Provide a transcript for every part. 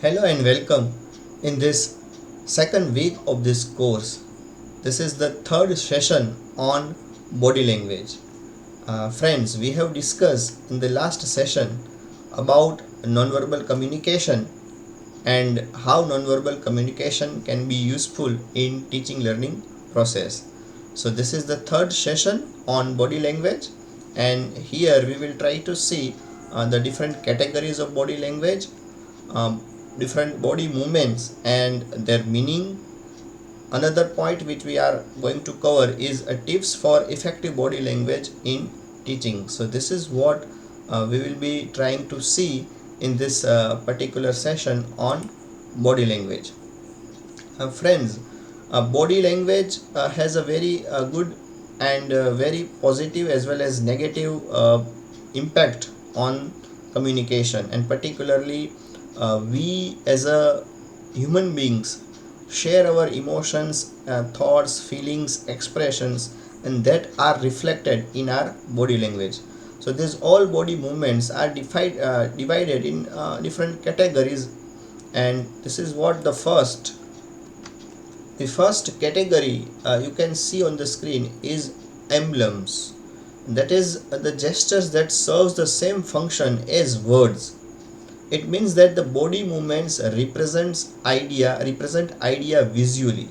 Hello and welcome in this second week of this course. This is the third session on body language. Friends, we have discussed in the last session about nonverbal communication and how nonverbal communication can be useful in teaching learning process. So this is the third session on body language, and here we will try to see the different categories of body language, um, different body movements and their meaning. Another point which we are going to cover is tips for effective body language in teaching. So this is what we will be trying to see in this particular session on body language. Friends, body language has a very good and very positive as well as negative impact on communication, and particularly we as a human beings share our emotions, thoughts, feelings, expressions, and that are reflected in our body language. So these all body movements are divided in different categories, and this is what the first category you can see on the screen is emblems. That is the gestures that serves the same function as words. It means that the body movements represent idea visually,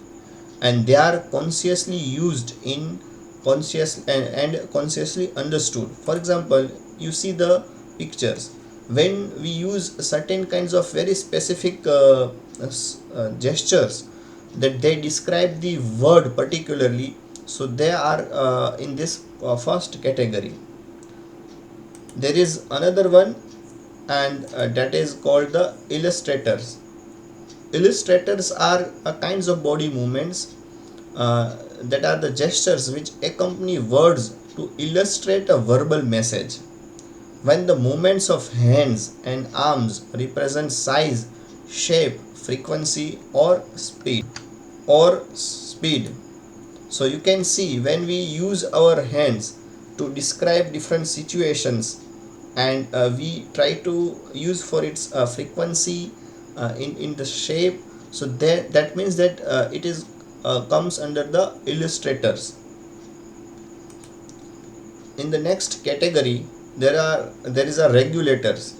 and they are consciously used in and consciously understood. For example, you see the pictures. When we use certain kinds of very specific gestures that they describe the word particularly, so they are in this first category. There is another one, and that is called the illustrators. Illustrators are kinds of body movements that are the gestures which accompany words to illustrate a verbal message. When the movements of hands and arms represent size, shape, frequency, or speed. So you can see when we use our hands to describe different situations, and we try to use for its frequency in the shape, so that means that it is comes under the illustrators. In the next category, there is a regulators.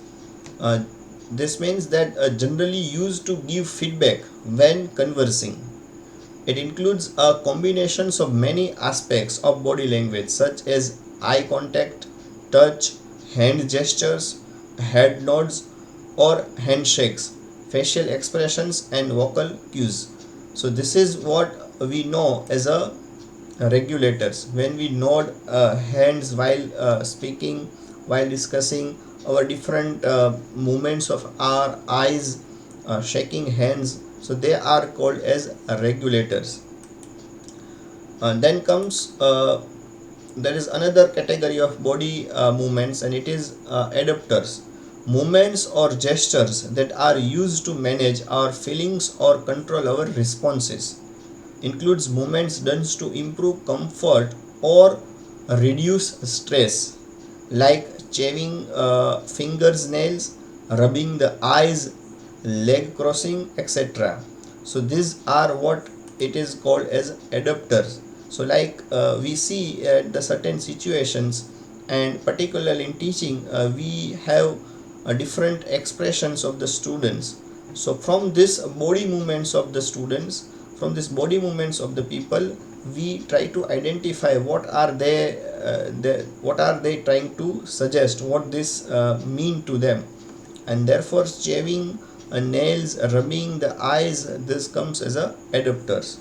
uh, this means that generally used to give feedback when conversing. It includes combinations of many aspects of body language such as eye contact, touch, hand gestures, head nods or handshakes, facial expressions, and vocal cues. So this is what we know as a regulators. When we nod hands while speaking, while discussing, our different movements of our eyes, shaking hands, so they are called as regulators. Then comes there is another category of body movements, and it is adapters. Movements or gestures that are used to manage our feelings or control our responses. Includes movements done to improve comfort or reduce stress, like shaving fingers, nails, rubbing the eyes, leg crossing, etc. So these are what it is called as adapters. So like we see at the certain situations, and particularly in teaching, we have different expressions of the students. So from this body movements of the students, from this body movements of the people, we try to identify what are they trying to suggest, what this mean to them. And therefore shaving nails, rubbing the eyes, this comes as a adapters.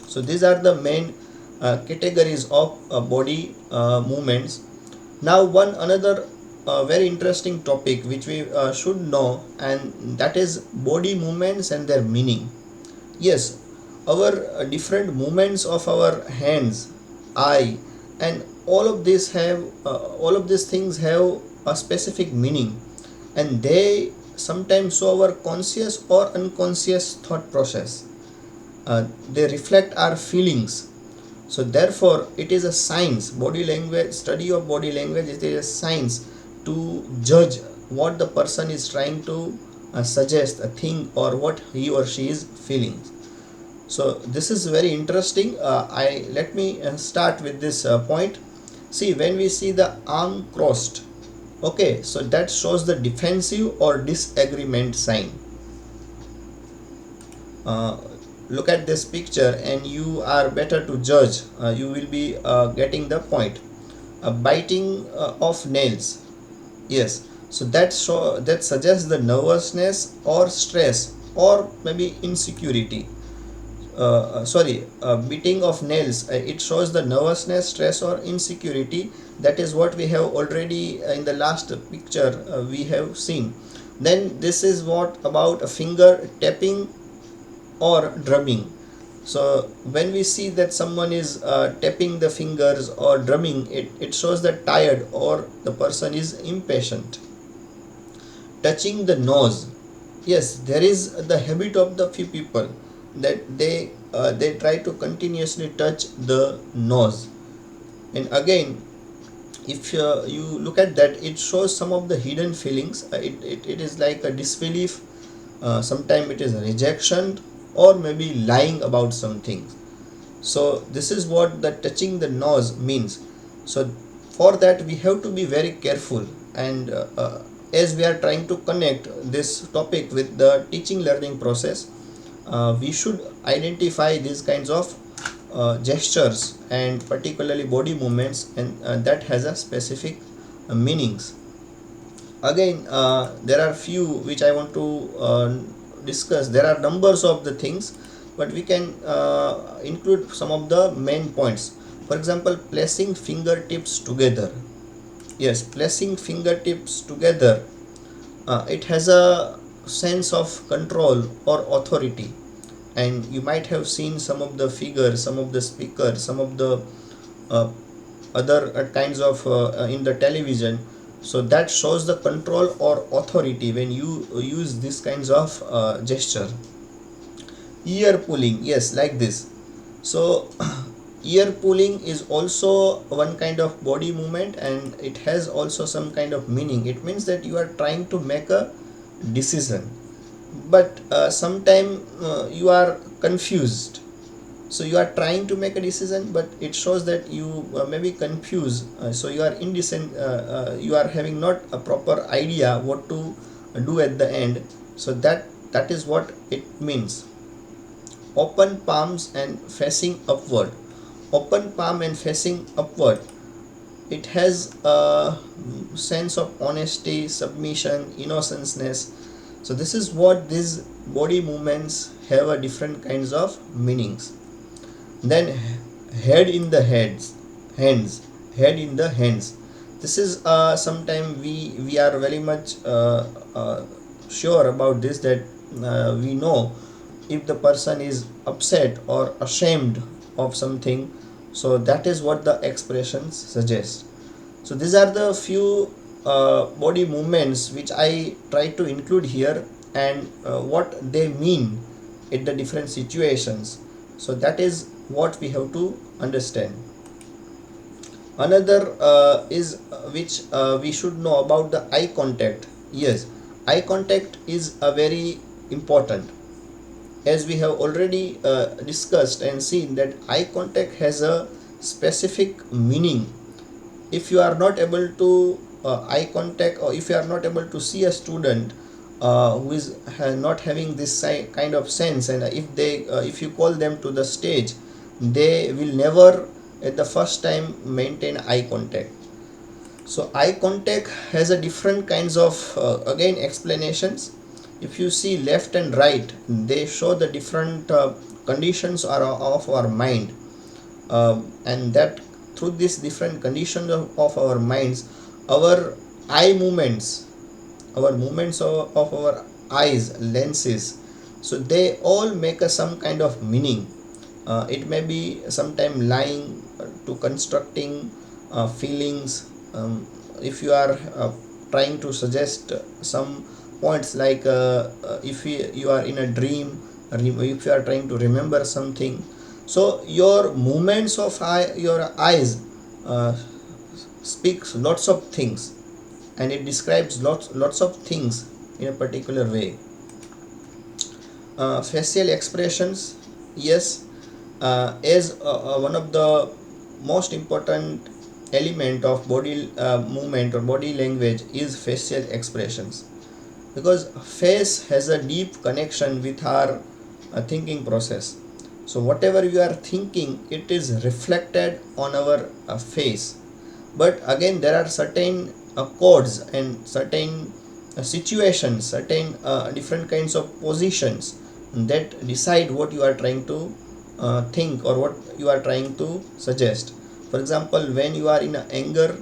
So these are the main categories of body movements. Now one another very interesting topic which we should know, and that is body movements and their meaning. Yes, our different movements of our hands, eye, and all of these things have a specific meaning, and they sometimes show our conscious or unconscious thought process. They reflect our feelings. So therefore it is a science. Body language, study of body language, it is a science to judge what the person is trying to suggest a thing or what he or she is feeling. So this is very interesting. I let me start with this point. See, when we see the arm crossed, okay, so that shows the defensive or disagreement sign. uh, Look at this picture and you are better to judge. You will be getting the point. Biting of nails, yes, so that suggests the nervousness or stress or maybe insecurity. Beating of nails, it shows the nervousness, stress or insecurity. That is what we have already in the last picture we have seen. Then this is what about a finger tapping or drumming. So when we see that someone is tapping the fingers or drumming, it shows that tired or the person is impatient. Touching the nose, yes, there is the habit of the few people that they try to continuously touch the nose. And again, if you look at that, it shows some of the hidden feelings. It is like a disbelief, sometimes it is a rejection or maybe lying about something. So this is what the touching the nose means. So for that we have to be very careful. And as we are trying to connect this topic with the teaching learning process, we should identify these kinds of gestures and particularly body movements, and that has a specific meanings. Again, there are few which I want to discuss. There are numbers of the things, but we can include some of the main points. For example, placing fingertips together. Yes, placing fingertips together, it has a sense of control or authority. And you might have seen some of the figures, some of the speakers, some of the uh, other kinds of in the television. So that shows the control or authority when you use these kinds of gesture. Ear pulling, yes, like this. So ear pulling is also one kind of body movement, and it has also some kind of meaning. It means that you are trying to make a decision, but sometime you are confused. So you are trying to make a decision, but it shows that you may be confused. So you are indecent, you are having not a proper idea what to do at the end. So that is what it means. Open palms and facing upward. Open palm and facing upward, it has a sense of honesty, submission, innocenceness. So this is what these body movements have a different kinds of meanings. Then head in the hands, head in the hands. This is sometime we are very much sure about this, that we know if the person is upset or ashamed of something. So that is what the expressions suggest. So these are the few body movements which I try to include here, and what they mean in the different situations. So that is what we have to understand. Another is which we should know about the eye contact. Yes, eye contact is a very important, as we have already discussed and seen that eye contact has a specific meaning. If you are not able to eye contact, or if you are not able to see a student who is not having this kind of sense, and if you call them to the stage, they will never at the first time maintain eye contact. So eye contact has a different kinds of again explanations. If you see left and right, they show the different conditions of our mind, and that through these different conditions of our minds, our eye movements, our movements of our eyes lenses, so they all make a some kind of meaning. It may be sometime lying to constructing feelings. If you are trying to suggest some points, like if you are in a dream, if you are trying to remember something, so your movements of your eyes speaks lots of things, and it describes lots of things in a particular way. Facial expressions, yes, is one of the most important element of body movement or body language is facial expressions, because face has a deep connection with our thinking process. So whatever you are thinking, it is reflected on our face. But again, there are certain codes and certain situations, certain different kinds of positions that decide what you are trying to think or what you are trying to suggest. For example, when you are in anger,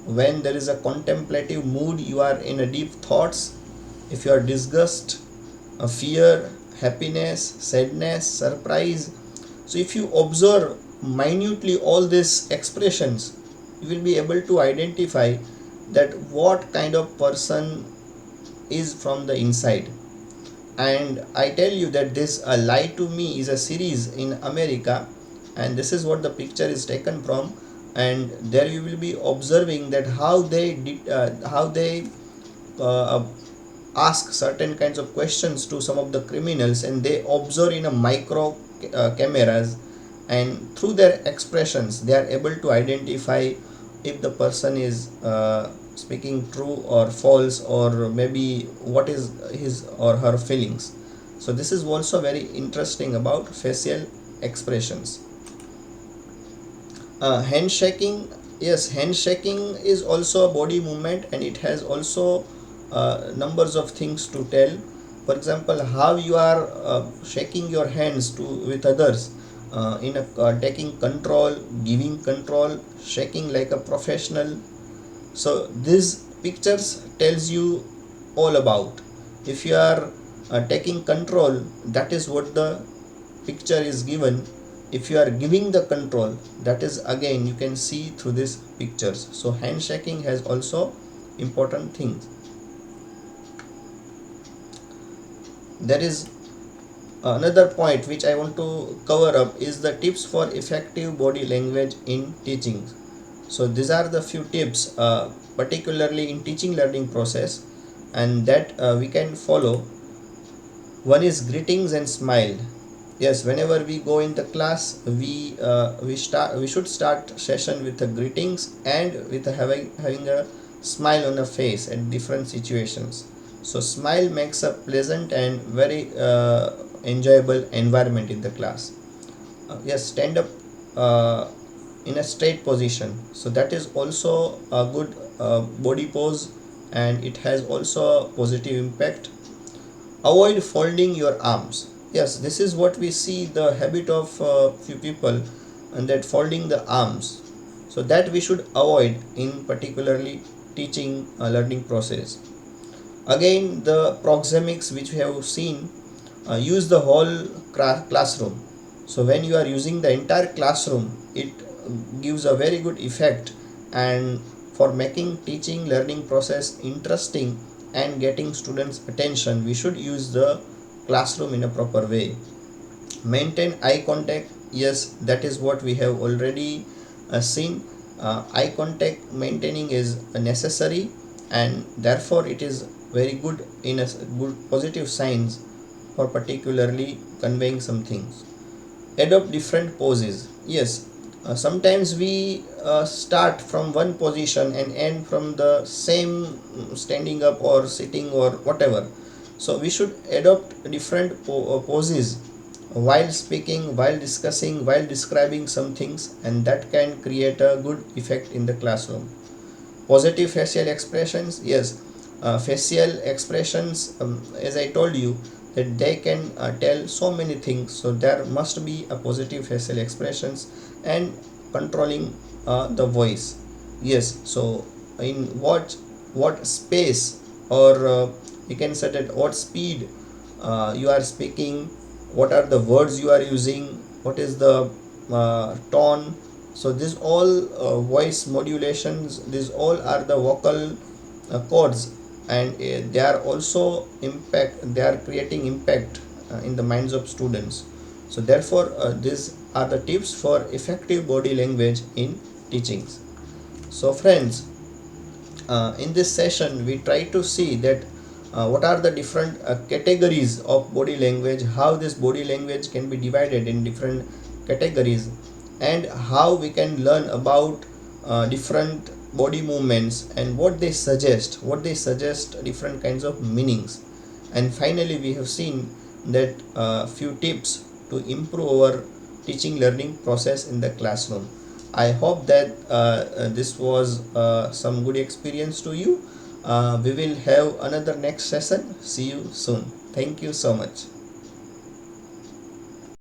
when there is a contemplative mood, you are in a deep thoughts. If you are disgust, fear, happiness, sadness, surprise, so if you observe minutely all these expressions, you will be able to identify that what kind of person is from the inside. And I tell you that this Lie to Me is a series in America, and this is what the picture is taken from. And there you will be observing that how they uh, ask certain kinds of questions to some of the criminals, and they observe in a micro cameras, and through their expressions they are able to identify if the person is speaking true or false, or maybe what is his or her feelings. So this is also very interesting about facial expressions. Handshaking, yes, handshaking is also a body movement, and it has also numbers of things to tell. For example, how you are shaking your hands to with others, in a taking control, giving control, shaking like a professional. So these pictures tells you all about. If you are taking control, that is what the picture is given. If you are giving the control, that is again you can see through these pictures. So handshaking has also important things. There is another point which I want to cover up is the tips for effective body language in teaching. So these are the few tips, particularly in teaching learning process, and that we can follow. One is greetings and smile. Yes, whenever we go in the class, we should start session with the greetings and with having a smile on the face at different situations. So smile makes a pleasant and very enjoyable environment in the class. Yes, stand up uh, in a straight position, so that is also a good body pose, and it has also a positive impact. Avoid folding your arms. Yes, this is what we see the habit of few people, and that folding the arms, so that we should avoid in particularly teaching learning process. Again, the proxemics which we have seen, use the whole classroom. So when you are using the entire classroom, it gives a very good effect, and for making teaching learning process interesting and getting students attention, we should use the classroom in a proper way. Maintain eye contact, yes, that is what we have already seen. Eye contact maintaining is necessary, and therefore it is very good in a good positive signs for particularly conveying some things. Adopt different poses, yes, sometimes we start from one position and end from the same, standing up or sitting or whatever. So we should adopt different poses while speaking, while discussing, while describing some things, and that can create a good effect in the classroom. Positive facial expressions, yes, facial expressions, as I told you, that they can tell so many things, so there must be a positive facial expressions. And controlling the voice, yes, so in what space, or you can set at what speed you are speaking, what are the words you are using, what is the tone. So these all voice modulations, these all are the vocal chords, and they are also impact, they are creating impact in the minds of students. So therefore these are the tips for effective body language in teachings. So friends, in this session we try to see that what are the different categories of body language, how this body language can be divided in different categories, and how we can learn about different body movements and what they suggest different kinds of meanings. And finally we have seen that few tips to improve our teaching learning process in the classroom. I hope that this was some good experience to you. We will have another next session. See you soon. Thank you so much.